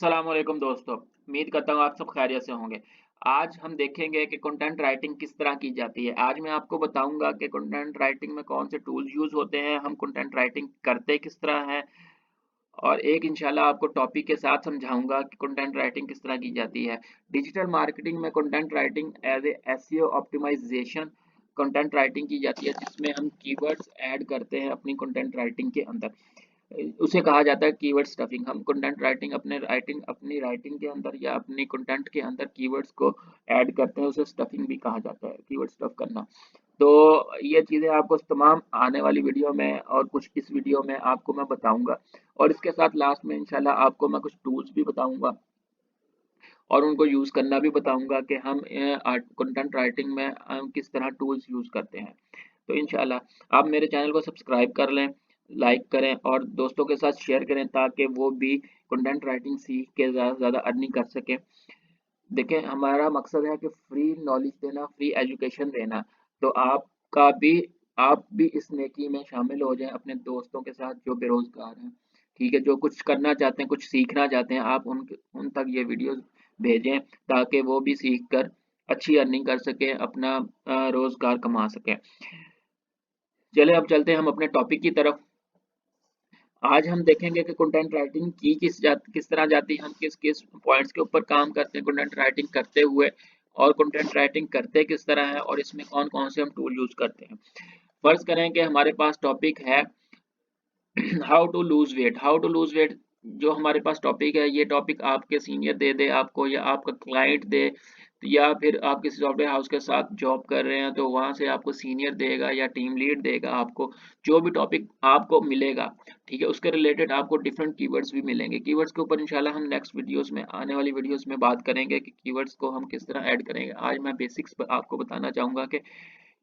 अस्सलामुअलैकुम दोस्तों, उम्मीद करता हूँ आप सब खैरियत से होंगे। आज हम देखेंगे कि कंटेंट राइटिंग किस तरह की जाती है। आज मैं आपको बताऊँगा कि कंटेंट राइटिंग में कौन से टूल्स यूज़ होते हैं, हम कंटेंट राइटिंग करते किस तरह हैं और एक इंशाल्लाह आपको टॉपिक के साथ समझाऊँगा कि कंटेंट राइटिंग किस तरह की जाती है। डिजिटल मार्केटिंग में content writing as a SEO optimization content writing की जाती है, जिसमें हम कीवर्ड्स ऐड करते हैं अपनी कंटेंट राइटिंग के अंदर। उसे कहा जाता है कीवर्ड स्टफिंग। हम कंटेंट राइटिंग अपनी राइटिंग के अंदर या अपनी कंटेंट के अंदर कीवर्ड्स को ऐड करते हैं, उसे स्टफिंग भी कहा जाता है, कीवर्ड स्टफ करना। तो ये चीज़ें आपको तमाम आने वाली वीडियो में और कुछ इस वीडियो में आपको मैं बताऊंगा, और इसके साथ लास्ट में इंशाल्लाह आपको मैं कुछ टूल्स भी बताऊंगा और उनको यूज़ करना भी बताऊंगा कि हम कंटेंट राइटिंग में किस तरह टूल्स यूज़ करते हैं। तो इंशाल्लाह आप मेरे चैनल को सब्सक्राइब कर लें, लाइक करें और दोस्तों के साथ शेयर करें ताकि वो भी कंटेंट राइटिंग सीख के ज़्यादा से ज़्यादा अर्निंग कर सकें। देखें, हमारा मकसद है कि फ्री नॉलेज देना, फ्री एजुकेशन देना। तो आप भी इस नेकी में शामिल हो जाएं अपने दोस्तों के साथ जो बेरोजगार हैं। ठीक है, जो कुछ करना चाहते हैं, कुछ सीखना चाहते हैं, आप उन तक ये वीडियोस भेजें ताकि वो भी सीख कर अच्छी अर्निंग कर सकें, अपना रोजगार कमा सकें। चले अब चलते हैं हम अपने टॉपिक की तरफ। आज हम देखेंगे कि कंटेंट राइटिंग की किस तरह जाती है, हम किस किस पॉइंट्स के ऊपर काम करते हैं कंटेंट राइटिंग करते हुए, और कंटेंट राइटिंग करते किस तरह है और इसमें कौन कौन से हम टूल यूज करते हैं। फर्ज करें कि हमारे पास टॉपिक है हाउ टू लूज वेट। जो हमारे पास टॉपिक है, ये टॉपिक आपके सीनियर दे दे आपको, या आपका क्लाइंट दे, या फिर आप किसी सॉफ्टवेयर हाउस के साथ जॉब कर रहे हैं तो वहां से आपको सीनियर देगा या टीम लीड देगा आपको। जो भी टॉपिक आपको मिलेगा, ठीक है, उसके रिलेटेड आपको डिफरेंट कीवर्ड्स भी मिलेंगे। कीवर्ड्स के ऊपर इंशाल्लाह हम नेक्स्ट वीडियोस में, आने वाली वीडियोस में बात करेंगे कि कीवर्ड्स को हम किस तरह ऐड करेंगे। आज मैं बेसिक्स पर आपको बताना चाहूंगा कि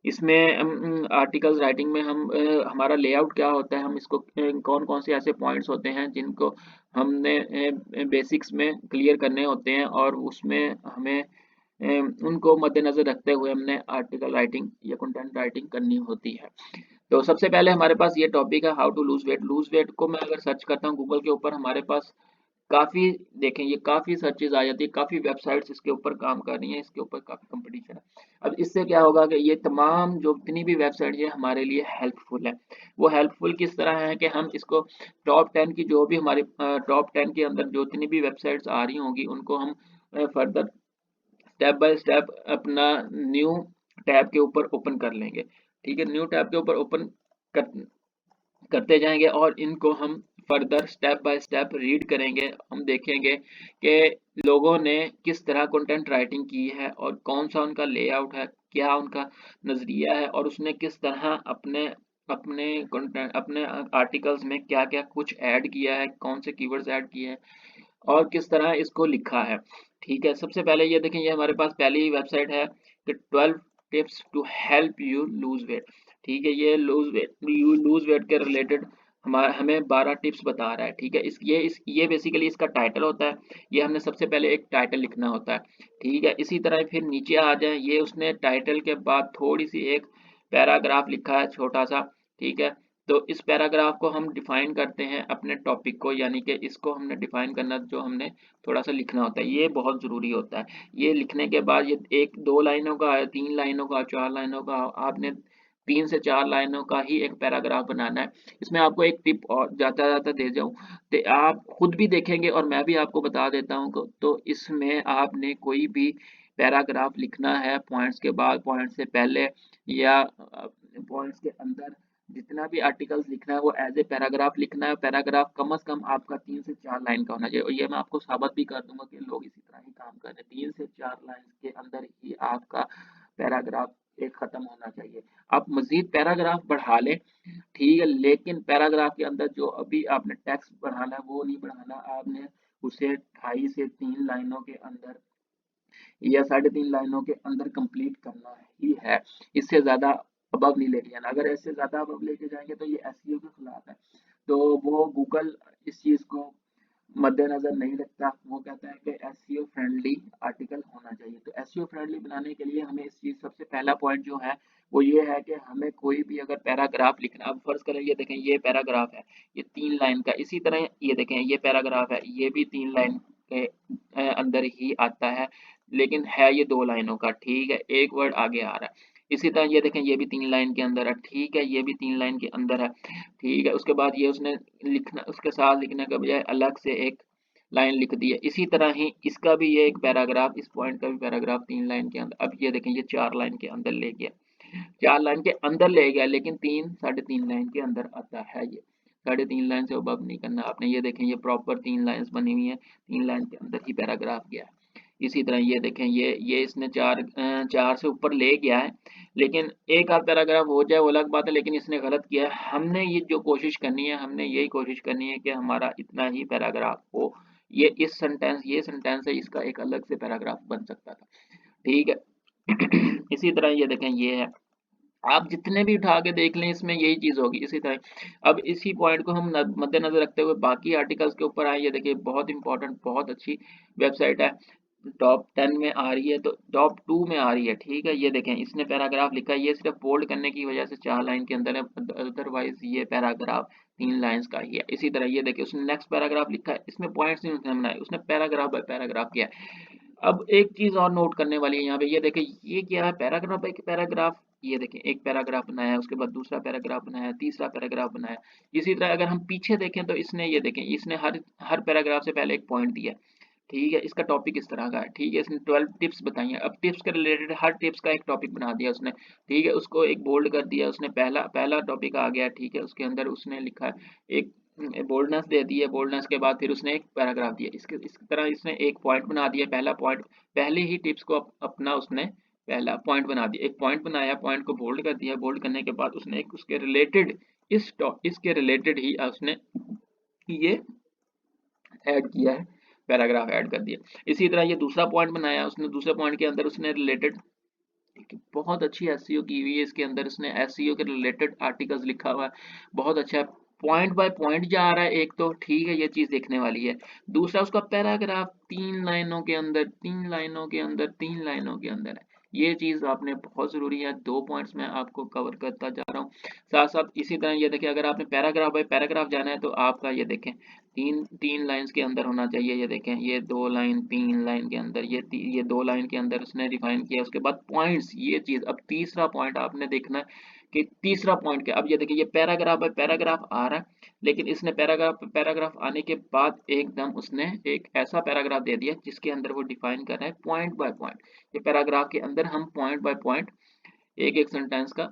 इसमें आर्टिकल्स राइटिंग में हमारा लेआउट क्या होता है, हम इसको कौन कौन से ऐसे पॉइंट्स होते हैं जिनको हमने बेसिक्स में क्लियर करने होते हैं, और उसमें हमें उनको मद्देनजर रखते हुए हमने आर्टिकल राइटिंग या कंटेंट राइटिंग करनी होती है। तो सबसे पहले हमारे पास ये टॉपिक है how to lose weight. Lose weight को मैं अगर सर्च करता हूँ गूगल के ऊपर, हमारे पास काफी, देखें, ये काफी सर्चेज आ जाती है, काफी वेबसाइट्स इसके ऊपर काम कर रही हैं, इसके ऊपर काफी कंपटीशन है। अब इससे क्या होगा कि ये तमाम जो जितनी भी वेबसाइट ये हमारे लिए हेल्पफुल है। वो हेल्पफुल किस तरह है कि हम इसको टॉप 10 की, जो भी हमारे टॉप 10 के अंदर जो जितनी भी वेबसाइट्स आ रही होंगी उनको हम फर्दर स्टेप बाय स्टेप अपना न्यू टैब के ऊपर ओपन कर लेंगे। ठीक है, न्यू टैब के ऊपर ओपन कर, करते जाएंगे और इनको हम further step by step read करेंगे। हम देखेंगे कि लोगों ने किस तरह कंटेंट राइटिंग की है और कौन सा उनका लेआउट है, क्या उनका नजरिया है, और उसने किस तरह अपने अपने कंटेंट, अपने आर्टिकल्स में क्या क्या कुछ ऐड किया है, कौन से कीवर्ड्स ऐड किए हैं और किस तरह इसको लिखा है। ठीक है, सबसे पहले ये देखें, ये हमारे पास पहली वेबसाइट है कि 12 tips to help you lose weight. ठीक है, ये लूज वेट के रिलेटेड हमें 12 टिप्स बता रहा है। ठीक है, ये बेसिकली इसका टाइटल होता है। ये हमने सबसे पहले एक टाइटल लिखना होता है। ठीक है, इसी तरह फिर नीचे आ जाए, ये उसने टाइटल के बाद थोड़ी सी एक पैराग्राफ लिखा है छोटा सा। ठीक है, तो इस पैराग्राफ को हम डिफाइन करते हैं अपने टॉपिक को, यानी कि इसको हमने डिफाइन करना, जो हमने थोड़ा सा लिखना होता है, ये बहुत ज़रूरी होता है। ये लिखने के बाद ये एक 2 लाइनों का, 3 लाइनों का, 4 लाइनों का, आपने 3 से 4 लाइनों का ही एक पैराग्राफ बनाना है। इसमें आपको एक टिप और जाता जाता दे जाऊं, तो आप खुद भी देखेंगे और मैं भी आपको बता देता हूँ। तो इसमें आपने कोई भी पैराग्राफ लिखना है, पॉइंट्स के बाद, पॉइंट से पहले, या पॉइंट्स के अंदर, जितना भी आर्टिकल्स लिखना है वो एज ए पैराग्राफ लिखना है। पैराग्राफ कम से कम आपका 3 से 4 लाइन का होना चाहिए, और ये मैं आपको साबित भी कर दूंगा कि लोग इसी तरह ही काम कर रहे हैं। 3 से 4 लाइन के अंदर ही आपका पैराग्राफ एक खत्म होना चाहिए। आप मजीद पैराग्राफ बढ़ा लें, ठीक है, लेकिन पैराग्राफ के अंदर जो अभी आपने टेक्स्ट बढ़ाना है वो नहीं बढ़ाना। आपने उसे 2.5 से 3 लाइनों के अंदर या 3.5 लाइनों के अंदर कंप्लीट करना ही है। इससे ज्यादा अबव नहीं लेके जाना। अगर इससे ज्यादा अबव लेके जाएंगे तो ये एसईओ के खिलाफ है। तो वो गूगल इस चीज को मद्देनजर नहीं रखता। वो कहता है कि एसईओ फ्रेंडली आर्टिकल होना चाहिए। तो एसईओ फ्रेंडली बनाने के लिए हमें इस चीज, सबसे पहला पॉइंट जो है वो ये है कि हमें कोई भी अगर पैराग्राफ लिखना, अब फर्ज करें ये देखें, ये पैराग्राफ है, ये 3 लाइन का। इसी तरह ये देखें, ये पैराग्राफ है, ये भी 3 लाइन के अंदर ही आता है, लेकिन है ये 2 लाइनों का, ठीक है, एक वर्ड आगे आ रहा है। इसी तरह ये देखें, ये भी 3 लाइन के अंदर है, ठीक है, ये भी 3 लाइन के अंदर है, ठीक है। उसके बाद ये उसने लिखना, उसके साथ लिखने के बजाय अलग से एक लाइन लिख दी है। इसी तरह ही इसका भी ये एक पैराग्राफ, इस पॉइंट का भी पैराग्राफ 3 लाइन के अंदर। अब ये देखें, ये 4 लाइन के अंदर ले गया, 4 लाइन के अंदर ले गया, लेकिन 3 साढ़े 3 लाइन के अंदर आता है ये। साढ़े 3 लाइन से अब नहीं करना आपने। ये देखें, ये प्रॉपर 3 लाइन्स बनी हुई है, 3 लाइन के अंदर ही पैराग्राफ गया है। इसी तरह ये देखें, ये इसने 4 से ऊपर ले गया है, लेकिन एक आध पैराग्राफ हो जाए वो अलग बात है, लेकिन इसने गलत किया है। हमने ये जो कोशिश करनी है, हमने यही कोशिश करनी है कि हमारा इतना ही पैराग्राफ हो। ये इस सेंटेंस, ये सेंटेंस है, इसका एक अलग से पैराग्राफ बन सकता था, ठीक है। इसी तरह ये देखें, ये है, आप जितने भी उठा के देख लें इसमें यही चीज होगी। इसी तरह अब इसी पॉइंट को हम मद्देनजर रखते हुए बाकी आर्टिकल्स के ऊपर आए। ये देखिए, बहुत इंपॉर्टेंट, बहुत अच्छी वेबसाइट है, टॉप 10 में आ रही है, तो टॉप 2 में आ रही है, ठीक है। ये देखें, इसने पैराग्राफ लिखा है, ये सिर्फ बोल्ड करने की वजह से 4 लाइन के अंदर है, अदरवाइज ये पैराग्राफ 3 लाइंस का ही है। इसी तरह ये देखिए, उसने नेक्स्ट पैराग्राफ लिखा है, इसमें पॉइंट्स नहीं उसने बनाए, उसने पैराग्राफ बाय पैराग्राफ किया है। अब एक चीज और नोट करने वाली है यहाँ पे, ये देखें, ये क्या है, पैराग्राफ बाय पैराग्राफ। ये देखें, एक पैराग्राफ बनाया है, उसके बाद दूसरा पैराग्राफ बनाया, तीसरा पैराग्राफ बनाया। इसी तरह अगर हम पीछे देखें तो इसने, ये देखें, इसने हर हर पैराग्राफ से पहले एक पॉइंट दिया है, ठीक है। इसका टॉपिक इस तरह का है, ठीक है। इसने 12 टिप्स बताई हैं। अब टिप्स के रिलेटेड हर टिप्स का एक टॉपिक बना दिया उसने, ठीक है। उसको एक बोल्ड कर दिया उसने, पहला पहला टॉपिक आ गया, ठीक है। उसके अंदर उसने लिखा है, एक बोल्डनेस दे दी है, बोल्डनेस के बाद फिर उसने एक पैराग्राफ दिया। इस तरह इसने एक पॉइंट बना दिया, पहला पॉइंट, पहले ही टिप्स को अपना उसने पहला पॉइंट बना दिया, एक पॉइंट बनाया, पॉइंट को बोल्ड कर दिया, बोल्ड करने के बाद उसने एक उसके रिलेटेड, इसके रिलेटेड ही उसने ये ऐड किया है, पैराग्राफ ऐड कर दिया। इसी तरह ये दूसरा पॉइंट बनाया उसने, दूसरे पॉइंट के अंदर उसने रिलेटेड, बहुत अच्छी एसईओ की हुई है इसके अंदर, इसने एसईओ के रिलेटेड आर्टिकल्स लिखा हुआ है, बहुत अच्छा है। पॉइंट बाय पॉइंट जा रहा है एक तो, ठीक है, ये चीज देखने वाली है। दूसरा, उसका पैराग्राफ 3 लाइनों के अंदर, 3 लाइनों के अंदर, 3 लाइनों के अंदर है। ये चीज आपने बहुत जरूरी है, 2 पॉइंट्स में आपको कवर करता जा रहा हूँ साथ साथ। इसी तरह ये देखिए, अगर आपने पैराग्राफ बाय पैराग्राफ जाना है तो आपका ये देखें, तीन तीन लाइंस के अंदर होना चाहिए। ये देखें, ये 2 लाइन, 3 लाइन के अंदर, ये 2 लाइन के अंदर उसने डिफाइन किया। उसके बाद पॉइंट्स, ये चीज, अब तीसरा पॉइंट आपने देखना है कि तीसरा पॉइंट क्या। अब ये देखिए, ये पैराग्राफ बाय पैराग्राफ आ रहा है, लेकिन इसने पैराग्राफ पैराग्राफ आने के बाद एकदम उसने एक ऐसा पैराग्राफ दे दिया जिसके अंदर वो डिफाइन कर रहा है पॉइंट बाय पॉइंट। ये पैराग्राफ के अंदर हम पॉइंट बाय पॉइंट एक एक सेंटेंस का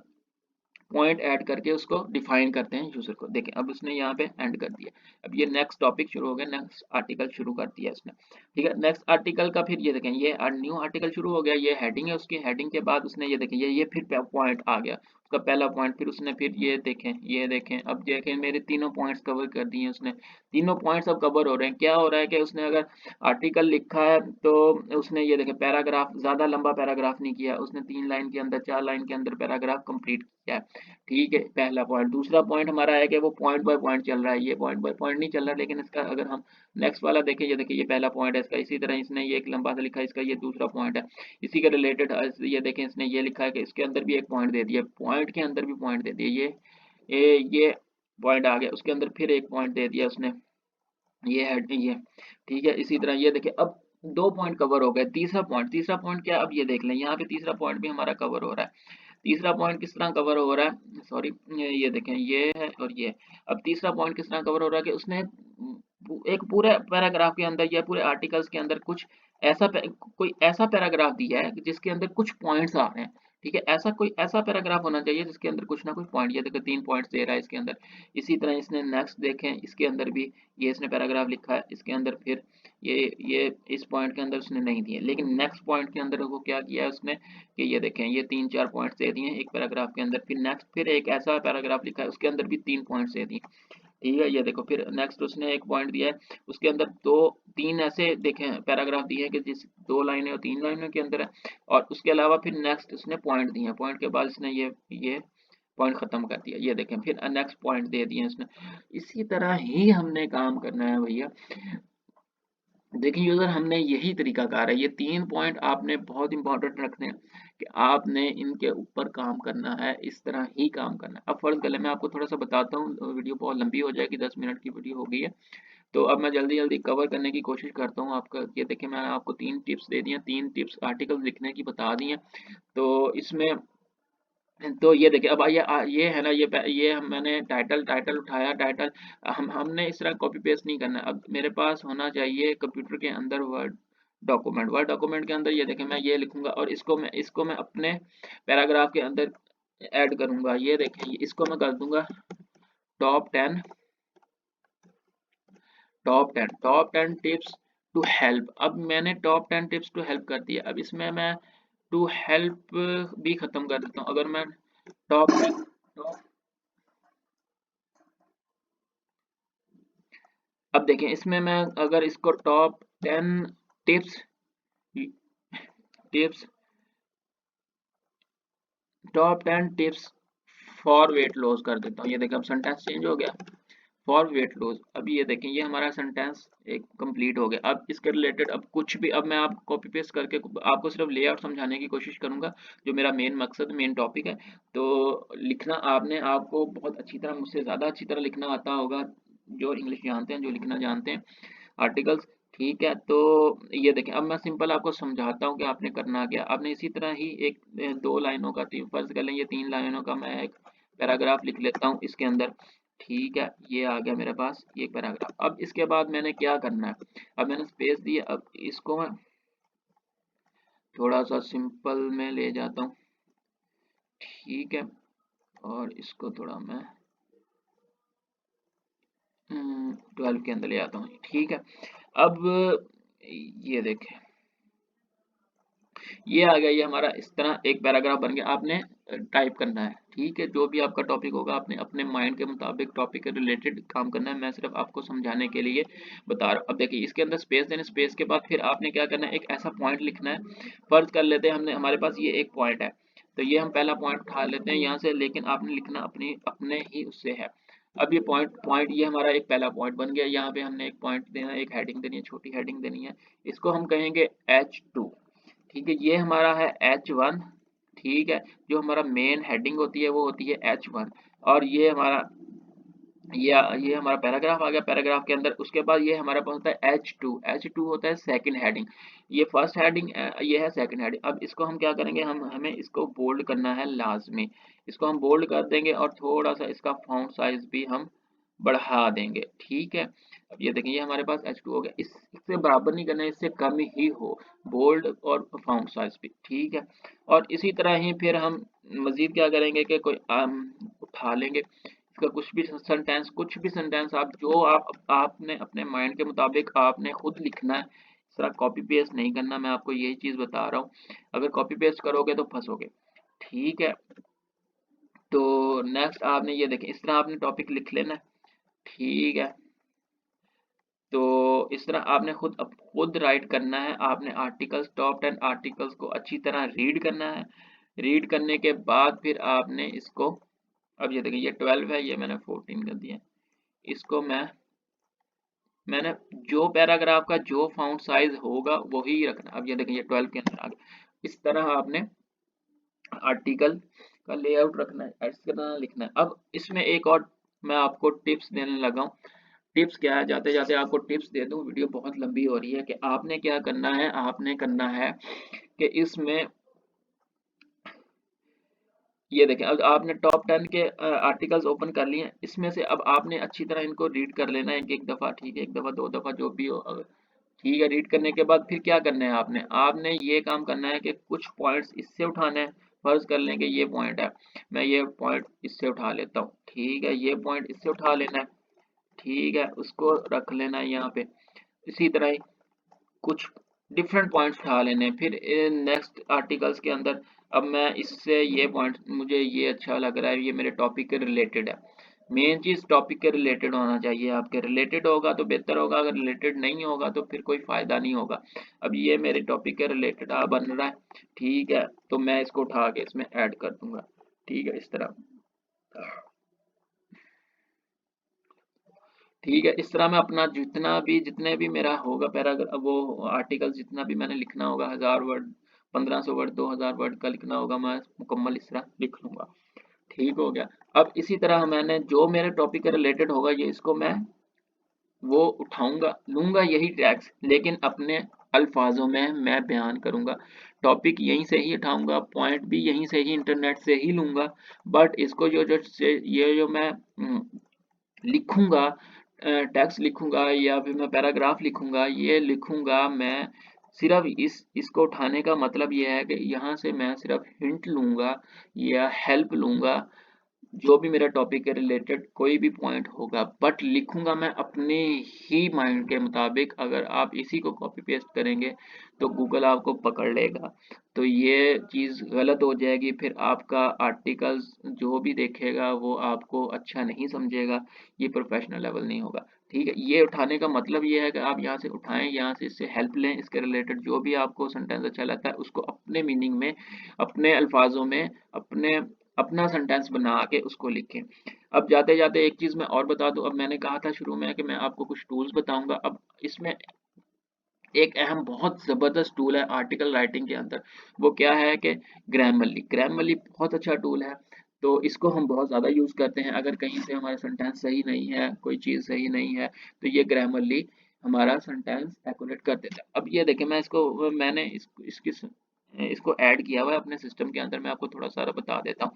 पॉइंट ऐड करके उसको डिफाइन करते हैं यूजर को। देखें, अब उसने यहाँ पे एंड कर दिया। अब ये नेक्स्ट टॉपिक शुरू हो गया, नेक्स्ट आर्टिकल शुरू कर दिया इसने, ठीक है। नेक्स्ट आर्टिकल का फिर ये देखें, ये न्यू आर्टिकल शुरू हो गया, ये हेडिंग है, उसकी हेडिंग के बाद उसने ये देखें, ये फिर पॉइंट आ गया, उसका पहला पॉइंट। फिर उसने फिर ये देखें, अब देखें, मेरे तीनों पॉइंट्स कवर कर दिए उसने, तीनों पॉइंट्स अब कवर हो रहे हैं। क्या हो रहा है कि उसने अगर आर्टिकल लिखा है तो उसने, ये देखें, पैराग्राफ, ज्यादा लंबा पैराग्राफ नहीं किया उसने, 3 लाइन के अंदर, 4 लाइन के अंदर पैराग्राफ कंप्लीट किया है, ठीक है, पहला पॉइंट। दूसरा पॉइंट हमारा है कि वो पॉइंट बाय पॉइंट चल रहा है, ये पॉइंट बाय पॉइंट नहीं चल रहा, लेकिन इसका अगर हम नेक्स्ट वाला देखें, ये देखिए, ये पहला पॉइंट है इसका। इसी तरह इसने ये एक लंबा सा लिखा है, इसका ये दूसरा पॉइंट है, इसी के रिलेटेड। ये देखें, इसने ये लिखा है कि इसके अंदर भी एक पॉइंट दे दिया, पॉइंट के अंदर भी पॉइंट दे दिया, ये पॉइंट आ गया, उसके अंदर फिर एक पॉइंट दे दिया उसने, ये हेड, ये, ठीक है। इसी तरह ये देखिए, अब 2 पॉइंट कवर हो गए। तीसरा पॉइंट क्या, अब ये देख लें, यहाँ पे तीसरा पॉइंट भी हमारा कवर हो रहा है। तीसरा पॉइंट किस तरह कवर हो रहा है, सॉरी, ये देखें, ये है और ये। अब तीसरा पॉइंट किस तरह कवर हो रहा है कि उसने एक पूरे पैराग्राफ के अंदर या पूरे आर्टिकल्स के अंदर कुछ ऐसा कोई ऐसा पैराग्राफ दिया है जिसके अंदर कुछ पॉइंट्स आ रहे हैं, ठीक है। ऐसा कोई ऐसा पैराग्राफ होना चाहिए जिसके अंदर कुछ ना कुछ पॉइंट, ये देखो 3 पॉइंट्स दे रहा है इसके अंदर। इसी तरह इसने नेक्स्ट देखें, इसके अंदर भी ये इसने पैराग्राफ लिखा है, इसके अंदर फिर ये इस पॉइंट के अंदर उसने नहीं दिए, लेकिन नेक्स्ट पॉइंट के अंदर वो क्या किया है उसने कि ये देखें, ये 3-4 पॉइंट्स दे दिए एक पैराग्राफ के अंदर। फिर नेक्स्ट फिर एक ऐसा पैराग्राफ लिखा है, उसके अंदर भी 3 पॉइंट्स दे दिए, ठीक है। ये देखो, फिर नेक्स्ट उसने एक पॉइंट दिया है, उसके अंदर 2-3 ऐसे देखें पैराग्राफ दिए हैं कि जिस 2 लाइनें और 3 लाइनों के अंदर है, और उसके अलावा फिर नेक्स्ट उसने पॉइंट दिए हैं, पॉइंट के बाद इसने ये पॉइंट खत्म कर दिया। ये देखें, फिर नेक्स्ट पॉइंट दे दिए उसने। इसी तरह ही हमने काम करना है भैया। देखिए यूजर, हमने यही तरीका कार है, ये 3 पॉइंट आपने बहुत इंपॉर्टेंट रखने हैं कि आपने इनके ऊपर काम करना है, इस तरह ही काम करना है। अब फर्ज कर ले, मैं आपको थोड़ा सा बताता हूँ, वीडियो बहुत लंबी हो जाएगी, 10 मिनट की वीडियो हो गई है, तो अब मैं जल्दी जल्दी कवर करने की कोशिश करता हूँ आपका। ये देखिए मैंने आपको 3 टिप्स दे दी हैं, 3 टिप्स आर्टिकल लिखने की बता दी हैं। तो इसमें तो ये देखिए अब ये है ना, मैंने टाइटल टाइटल उठाया, टाइटल हमने इस तरह कॉपी पेस्ट नहीं करना है। अब मेरे पास होना चाहिए कंप्यूटर के अंदर वर्ड डॉक्यूमेंट के अंदर, ये देखिए मैं ये लिखूंगा और इसको मैं अपने पैराग्राफ के अंदर ऐड करूंगा। ये देखें इसको मैं कर दूंगा top 10 top 10 tips to help. अब मैंने टॉप 10 टिप्स टू हेल्प कर दिया। अब इसमें मैं टू हेल्प भी खत्म कर देता हूँ। अगर मैं टॉप टॉप अब देखें इसमें मैं अगर इसको top 10 tips tips top 10 tips for weight loss कर देता हूँ। ये देखें अब सेंटेंस चेंज हो गया, फॉर वेट लॉस। अब ये देखें ये हमारा सेंटेंस एक कंप्लीट हो गया। अब इसके रिलेटेड अब कुछ भी, अब मैं आप कॉपी पेस्ट करके आपको सिर्फ लेआउट समझाने की कोशिश करूंगा, जो मेरा मेन मकसद मेन टॉपिक है। तो लिखना आपको बहुत अच्छी तरह, मुझसे ज़्यादा अच्छी तरह लिखना आता होगा, जो इंग्लिश जानते हैं, जो लिखना जानते हैं आर्टिकल्स। ठीक है, तो ये देखें अब मैं सिंपल आपको समझाता हूँ कि आपने करना क्या। आपने इसी तरह ही एक 2 लाइनों का, फर्ज कर लें ये 3 लाइनों का मैं एक पैराग्राफ लिख लेता हूँ इसके अंदर। ठीक है, ये आ गया मेरे पास ये पैराग्राफ। अब इसके बाद मैंने क्या करना है, अब मैंने स्पेस दिया, अब इसको मैं थोड़ा सा सिंपल में ले जाता हूँ। ठीक है, और इसको थोड़ा मैं 12 के अंदर ले आता हूँ। ठीक है, अब ये देखें ये आ गया, ये हमारा इस तरह एक पैराग्राफ बन गया। आपने टाइप करना है। ठीक है, जो भी आपका टॉपिक होगा आपने अपने माइंड के मुताबिक टॉपिक के रिलेटेड काम करना है। मैं सिर्फ आपको समझाने के लिए बता रहा हूँ। अब देखिए इसके अंदर स्पेस देना, स्पेस के बाद फिर आपने क्या करना है, एक ऐसा पॉइंट लिखना है। फर्ज कर लेते हैं हमने, हमारे पास ये एक पॉइंट है, तो ये हम पहला पॉइंट उठा लेते हैं यहाँ से, लेकिन आपने लिखना अपने ही उससे है। अब ये पॉइंट पॉइंट ये हमारा एक पहला पॉइंट बन गया। यहाँ पे हमने एक पॉइंट देना है, एक हेडिंग देनी है, छोटी हेडिंग देनी है। इसको हम कहेंगे H2। ठीक है, ये हमारा है H1। ठीक है, जो हमारा मेन हेडिंग होती है वो होती है H1। और ये हमारा पैराग्राफ आ गया। पैराग्राफ के अंदर उसके बाद ये हमारा पास होता है H2। H2 होता है सेकंड हेडिंग। ये फर्स्ट हेडिंग, ये है सेकंड हेडिंग। अब इसको हम क्या करेंगे, हमें इसको बोल्ड करना है लाजमी। इसको हम बोल्ड कर देंगे और थोड़ा सा इसका फॉन्ट साइज भी हम बढ़ा देंगे। ठीक है, अब ये देखें ये हमारे पास H2 हो गया। इससे बराबर नहीं करना है, इससे कम ही हो बोल्ड और फॉन्ट साइज भी। ठीक है, और इसी तरह ही फिर हम मजीद क्या करेंगे कि कोई उठा लेंगे इसका कुछ भी सेंटेंस आप जो आपने अपने माइंड के मुताबिक आपने खुद लिखना है। इस तरह कॉपी पेस्ट नहीं करना, मैं आपको यही चीज बता रहा हूँ। अगर कॉपी पेस्ट करोगे तो फंसोगे। ठीक है, तो नेक्स्ट आपने ये देखें इस तरह आपने टॉपिक लिख लेना है। ठीक है, तो इस तरह आपने खुद राइट करना है। आपने आर्टिकल्स टॉप 10 आर्टिकल्स को अच्छी तरह रीड करना है। रीड करने के बाद फिर आपने इसको, अब ये देखिए ये 12 है, ये मैंने 14 कर दिया। इसको मैंने जो पैराग्राफ का जो फाउंट साइज होगा वही रखना। अब ये देखिए ये 12 के अंदर आ गया। इस तरह आपने आर्टिकल का लेआउट रखना है, इस तरह लिखना है। अब इसमें एक और मैं आपको टिप्स देने लगा हूँ। टिप्स क्या है, जाते जाते आपको टिप्स दे दूं, वीडियो बहुत लंबी हो रही है। कि आपने क्या करना है, आपने करना है कि इसमें ये देखें अब आपने टॉप 10 के आर्टिकल्स ओपन कर लिए हैं। इसमें से अब आपने अच्छी तरह इनको रीड कर लेना है, एक एक दफा। ठीक है, एक दफा 2 दफा जो भी हो। ठीक है, रीड करने के बाद फिर क्या करना है, आपने आपने ये काम करना है कि कुछ पॉइंट्स इससे उठाने हैं। फर्ज कर लें कि ये पॉइंट है, मैं ये पॉइंट इससे उठा लेता हूँ। ठीक है, ये पॉइंट इससे उठा लेना है। ठीक है, उसको रख लेना है यहाँ पे। इसी तरह ही कुछ डिफरेंट पॉइंट्स उठा लेने हैं। फिर नेक्स्ट आर्टिकल्स के अंदर अब मैं इससे ये पॉइंट, मुझे ये अच्छा लग रहा है, ये मेरे टॉपिक के रिलेटेड है। मेन चीज टॉपिक के रिलेटेड होना चाहिए। आपके रिलेटेड होगा तो बेहतर होगा, अगर रिलेटेड नहीं होगा तो फिर कोई फायदा नहीं होगा। अब ये मेरे टॉपिक के रिलेटेड बन रहा है। ठीक है, तो मैं इसको उठा के इसमें ऐड कर दूंगा। ठीक है, इस तरह। ठीक है, इस तरह मैं अपना जितने भी मेरा होगा पैराग्राफ, वो आर्टिकल जितना भी मैंने लिखना होगा, 1000 वर्ड, 1500 वर्ड, 2000 वर्ड का लिखना होगा, मैं मुकम्मल इस तरह लिख लूंगा। ठीक हो गया। अब इसी तरह मैंने जो मेरे टॉपिक के रिलेटेड होगा ये इसको मैं वो उठाऊंगा, लूंगा यही टैक्स, लेकिन अपने अल्फाजों में मैं बयान करूंगा। टॉपिक यहीं से ही उठाऊंगा, पॉइंट भी यहीं से ही इंटरनेट से ही लूंगा। बट इसको जो जो ये जो मैं लिखूंगा, टेक्स्ट लिखूंगा या फिर मैं पैराग्राफ लिखूंगा, ये लिखूंगा मैं सिर्फ इसको उठाने का मतलब ये है कि यहाँ से मैं सिर्फ हिंट लूंगा या हेल्प लूंगा, जो भी मेरा टॉपिक के रिलेटेड कोई भी पॉइंट होगा, बट लिखूंगा मैं अपने ही माइंड के मुताबिक। अगर आप इसी को कॉपी पेस्ट करेंगे तो गूगल आपको पकड़ लेगा, तो ये चीज़ गलत हो जाएगी। फिर आपका आर्टिकल्स जो भी देखेगा वो आपको अच्छा नहीं समझेगा, ये प्रोफेशनल लेवल नहीं होगा। ठीक है, ये उठाने का मतलब ये है कि आप यहाँ से उठाएं, यहाँ से इससे हेल्प लें, इसके रिलेटेड जो भी आपको सेंटेंस अच्छा लगता है उसको अपने मीनिंग में, अपने अल्फाजों में, अपने अपना सेंटेंस बना के उसको लिखें। अब जाते जाते एक चीज मैं और बता दूं, अब मैंने कहा था शुरू में कि मैं आपको कुछ टूल्स बताऊंगा। अब इसमें एक अहम बहुत जबरदस्त टूल है आर्टिकल राइटिंग के अंदर, वो क्या है कि ग्रामरली। ग्रामरली बहुत अच्छा टूल है, तो इसको हम बहुत ज़्यादा यूज़ करते हैं। अगर कहीं से हमारा सेंटेंस सही नहीं है, कोई चीज़ सही नहीं है, तो ये ग्रामरली हमारा सेंटेंस एक्यूरेट कर देता है। अब ये देखें, मैं इसको मैंने इसको ऐड किया हुआ है अपने सिस्टम के अंदर, मैं आपको थोड़ा सा बता देता हूँ।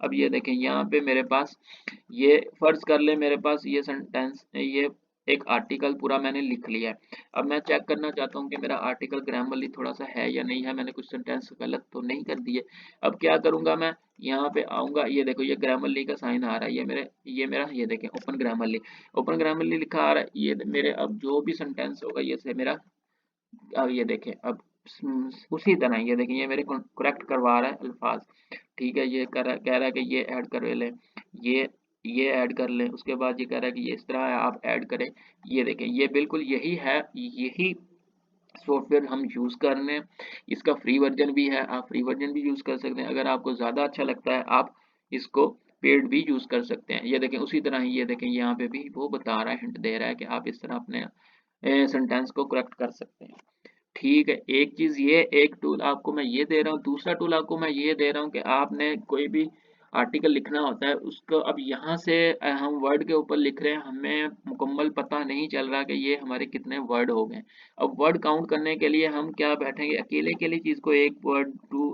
अब ये देखें, यहाँ पे मेरे पास ये फर्ज कर ले, मेरे पास ये सेंटेंस, ये एक आर्टिकल पूरा मैंने लिख लिया है। अब मैं चेक करना चाहता हूँ कि मेरा आर्टिकल ग्रामरली थोड़ा सा है या नहीं है, मैंने कुछ सेंटेंस गलत तो नहीं कर दिए। अब क्या करूंगा, मैं यहाँ पे आऊंगा, ये देखो ये ग्रामरली का साइन आ रहा है, ये मेरा ये देखें ओपन ग्रामरली, ओपन ग्रामरली लिखा आ रहा है। ये मेरे अब जो भी सेंटेंस होगा ये से मेरा, अब ये देखें, अब उसी तरह ये देखें, ये मेरे करेक्ट करवा रहा है अल्फाज। ठीक है, ये कह रहा है कि ये ऐड कर लें, ये ये ऐड कर लें, उसके बाद ये कह रहा है कि ये इस तरह है, आप ऐड करें। ये देखें, ये बिल्कुल यही है, यही सॉफ्टवेयर हम यूज़ कर रहे हैं। इसका फ्री वर्जन भी है, आप फ्री वर्जन भी यूज़ कर सकते हैं। अगर आपको ज़्यादा अच्छा लगता है, आप इसको पेड भी यूज़ कर सकते हैं। ये देखें, उसी तरह ही ये देखें, यहाँ पे भी वो बता रहा है, हिंट दे रहा है कि आप इस तरह अपने सेंटेंस को करेक्ट कर सकते हैं। ठीक है, एक चीज ये, एक टूल आपको मैं ये दे रहा हूँ, दूसरा टूल आपको मैं ये दे रहा हूँ कि आपने कोई भी आर्टिकल लिखना होता है उसको, अब यहाँ से हम वर्ड के ऊपर लिख रहे हैं, हमें मुकम्मल पता नहीं चल रहा कि ये हमारे कितने वर्ड हो गए। अब वर्ड काउंट करने के लिए हम क्या बैठेंगे, अकेले अकेले चीज को, एक वर्ड,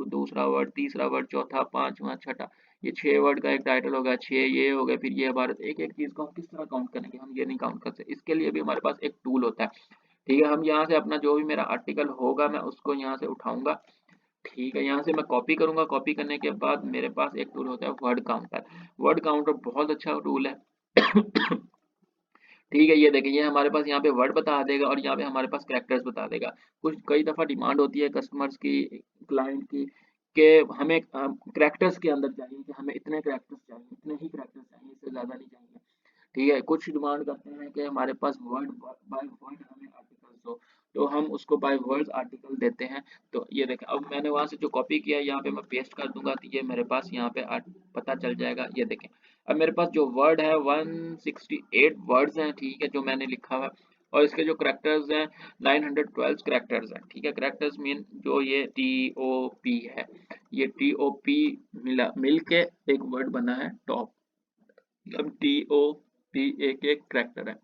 दूसरा वर्ड, तीसरा वर्ड, चौथा, पांचवा, छठा, ये 6 वर्ड का एक टाइटल होगा, 6 ये हो गए, फिर ये भारत, एक एक चीज को हम किस तरह काउंट करेंगे, हम ये नहीं काउंट कर सकते। इसके लिए भी हमारे पास एक टूल होता है। ठीक है, हम यहाँ से अपना जो भी मेरा आर्टिकल होगा मैं उसको यहाँ से उठाऊंगा। ठीक है, यहाँ से मैं कॉपी करूंगा, कॉपी करने के बाद मेरे पास एक टूल होता है वर्ड काउंटर। वर्ड काउंटर बहुत अच्छा टूल है। ठीक है, ये देखिए, ये हमारे पास यहाँ पे वर्ड बता देगा और यहाँ पे हमारे पास कैरेक्टर्स बता देगा। कुछ कई दफा डिमांड होती है कस्टमर्स की, क्लाइंट की, कि हमें कैरेक्टर्स के अंदर चाहिए, कि हमें इतने कैरेक्टर्स चाहिए, इतने ही कैरेक्टर्स चाहिए, इससे ज्यादा नहीं चाहिए। ठीक है, कुछ डिमांड करते हैं कि हमारे पास वर्ड बाय वर्ड हमें आर्टिकल्स हो, तो हम उसको बाय वर्ड आर्टिकल देते हैं। तो ये देखें, अब मैंने वहां से जो कॉपी किया है यहाँ पे मैं पेस्ट कर दूंगा, तो ये मेरे पास यहाँ पे पता चल जाएगा। ये देखें, अब मेरे पास जो वर्ड है 168 वर्ड्स हैं, ठीक है, जो मैंने लिखा हुआ है। और इसके जो करेक्टर्स हैं 912 करेक्टर्स हैं। ठीक है, करेक्टर्स मीन जो ये TOP है, ये TOP मिल के एक वर्ड बना है टॉप। अब TOP एक करेक्टर है,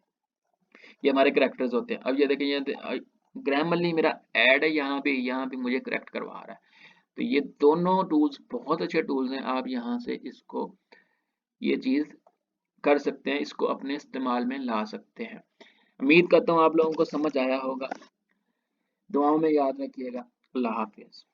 ये हमारे करेक्टर्स होते हैं। अब ये देखें, ये ग्रामरली मेरा ऐड है, यहाँ पे मुझे करेक्ट करवा रहा है। तो ये दोनों टूल्स बहुत अच्छे टूल्स हैं, आप यहाँ से इसको, ये चीज कर सकते हैं, इसको अपने इस्तेमाल में ला सकते हैं। उम्मीद करता हूँ आप लोगों को समझ आया होगा। दुआओं में याद रखिएगा। अल्लाह हाफिज।